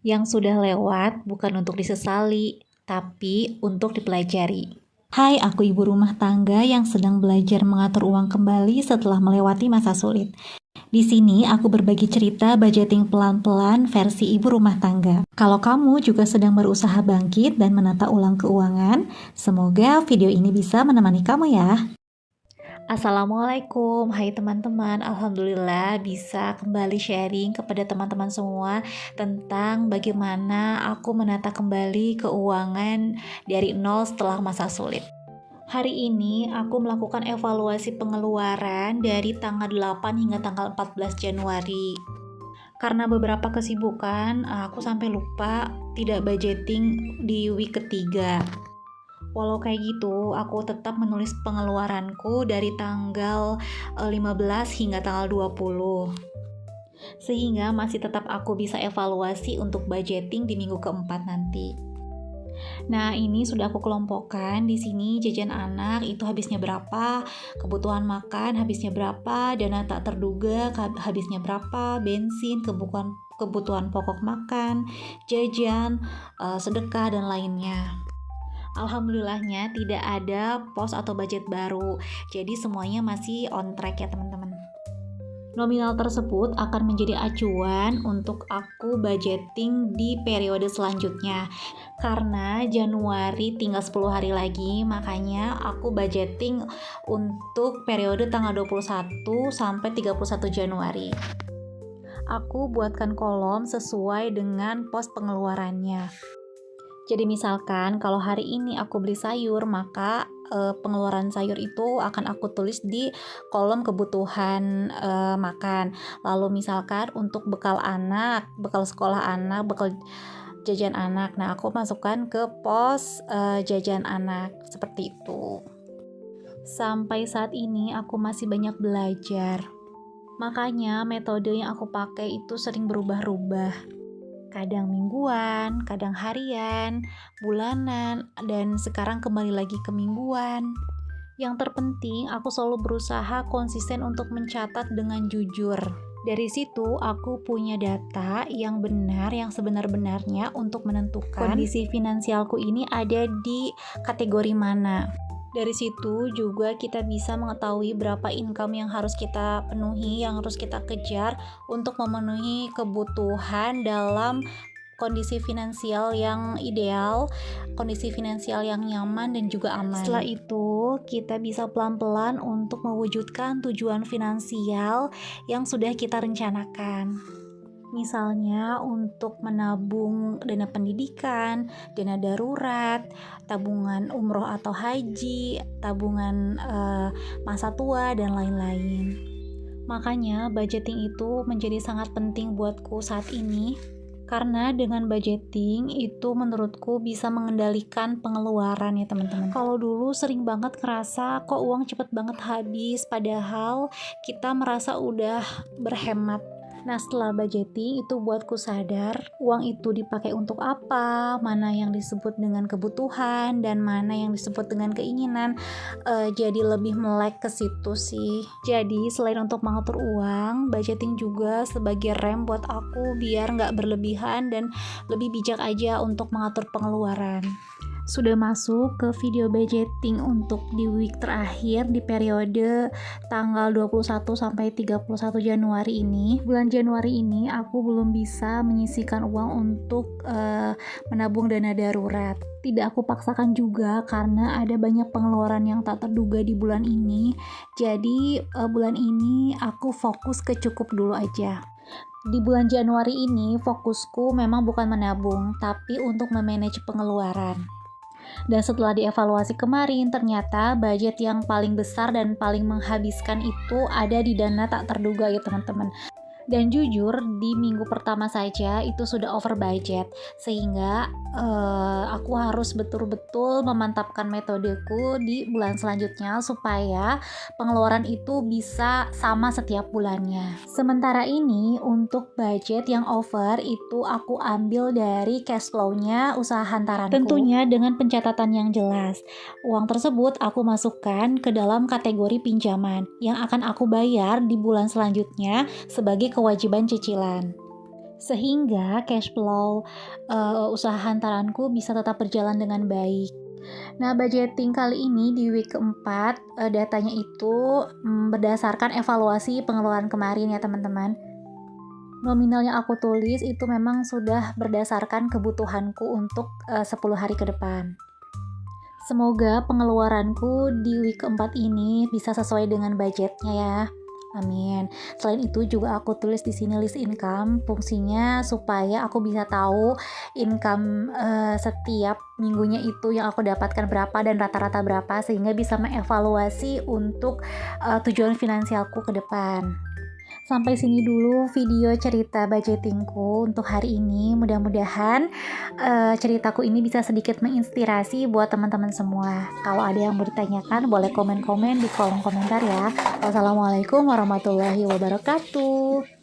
Yang sudah lewat bukan untuk disesali, tapi untuk dipelajari. Hai, aku ibu rumah tangga yang sedang belajar mengatur uang kembali setelah melewati masa sulit. Di sini aku berbagi cerita budgeting pelan-pelan versi ibu rumah tangga. Kalau kamu juga sedang berusaha bangkit dan menata ulang keuangan, semoga video ini bisa menemani kamu ya. Assalamualaikum, hai teman-teman. Alhamdulillah bisa kembali sharing kepada teman-teman semua tentang bagaimana aku menata kembali keuangan dari nol setelah masa sulit. Hari ini aku melakukan evaluasi pengeluaran dari tanggal 8 hingga tanggal 14 Januari. Karena beberapa kesibukan, aku sampai lupa tidak budgeting di week ketiga. Walau kayak gitu, aku tetap menulis pengeluaranku dari tanggal 15 hingga tanggal 20. Sehingga masih tetap aku bisa evaluasi untuk budgeting di minggu keempat nanti. Nah, ini sudah aku kelompokkan di sini jajan anak itu habisnya berapa, kebutuhan makan habisnya berapa, dana tak terduga habisnya berapa, bensin, kebutuhan pokok makan, jajan, sedekah dan lainnya. Alhamdulillahnya tidak ada pos atau budget baru, jadi semuanya masih on track ya teman-teman. Nominal tersebut akan menjadi acuan untuk aku budgeting di periode selanjutnya. Karena Januari tinggal 10 hari lagi, makanya aku budgeting untuk periode tanggal 21 sampai 31 Januari. Aku buatkan kolom sesuai dengan pos pengeluarannya. Jadi misalkan kalau hari ini aku beli sayur, maka pengeluaran sayur itu akan aku tulis di kolom kebutuhan makan. Lalu misalkan untuk bekal anak, bekal sekolah anak, bekal jajan anak, nah aku masukkan ke pos jajan anak, seperti itu. Sampai saat ini aku masih banyak belajar, makanya metode yang aku pakai itu sering berubah-ubah. Kadang mingguan, kadang harian, bulanan, dan sekarang kembali lagi ke mingguan. Yang terpenting, aku selalu berusaha konsisten untuk mencatat dengan jujur. Dari situ, aku punya data yang benar, yang sebenar-benarnya untuk menentukan kondisi finansialku ini ada di kategori mana. Dari situ juga kita bisa mengetahui berapa income yang harus kita penuhi, yang harus kita kejar untuk memenuhi kebutuhan dalam kondisi finansial yang ideal, kondisi finansial yang nyaman dan juga aman. Setelah itu, kita bisa pelan-pelan untuk mewujudkan tujuan finansial yang sudah kita rencanakan. Misalnya untuk menabung dana pendidikan, dana darurat, tabungan umroh atau haji, tabungan masa tua, dan lain-lain. Makanya budgeting itu menjadi sangat penting buatku saat ini. Karena dengan budgeting itu menurutku bisa mengendalikan pengeluaran ya teman-teman. Kalau dulu sering banget ngerasa kok uang cepet banget habis, padahal kita merasa udah berhemat. Nah, setelah budgeting itu buatku sadar uang itu dipakai untuk apa, mana yang disebut dengan kebutuhan dan mana yang disebut dengan keinginan. Jadi lebih melek ke situ sih. Jadi selain untuk mengatur uang, budgeting juga sebagai rem buat aku biar nggak berlebihan dan lebih bijak aja untuk mengatur pengeluaran. Sudah masuk ke video budgeting untuk di week terakhir di periode tanggal 21 sampai 31 Januari ini. Bulan Januari ini aku belum bisa menyisihkan uang untuk menabung dana darurat. Tidak aku paksakan juga karena ada banyak pengeluaran yang tak terduga di bulan ini. Jadi bulan ini aku fokus ke cukup dulu aja. Di bulan Januari ini fokusku memang bukan menabung, tapi untuk memanage pengeluaran. Dan setelah dievaluasi kemarin, ternyata budget yang paling besar dan paling menghabiskan itu ada di dana tak terduga ya teman-teman. Dan jujur di minggu pertama saja itu sudah over budget, sehingga aku harus betul-betul memantapkan metodeku di bulan selanjutnya supaya pengeluaran itu bisa sama setiap bulannya. Sementara ini untuk budget yang over itu aku ambil dari cash flow-nya usaha hantaranku. Tentunya dengan pencatatan yang jelas. Uang tersebut aku masukkan ke dalam kategori pinjaman yang akan aku bayar di bulan selanjutnya sebagai kewajiban cicilan. sehingga cash flow usaha hantaranku bisa tetap berjalan dengan baik. Nah, budgeting kali ini di week keempat, datanya itu berdasarkan evaluasi pengeluaran kemarin ya teman-teman. Nominal yang aku tulis itu memang sudah berdasarkan kebutuhanku untuk 10 hari ke depan. Semoga pengeluaranku di week keempat ini bisa sesuai dengan budgetnya ya. Amin. Selain itu juga aku tulis di sini list income, fungsinya supaya aku bisa tahu income setiap minggunya itu yang aku dapatkan berapa dan rata-rata berapa, sehingga bisa mengevaluasi untuk tujuan finansialku ke depan. Sampai sini dulu video cerita budgetingku untuk hari ini. Mudah-mudahan ceritaku ini bisa sedikit menginspirasi buat teman-teman semua. Kalau ada yang mau ditanyakan, boleh komen-komen di kolom komentar ya. Wassalamualaikum warahmatullahi wabarakatuh.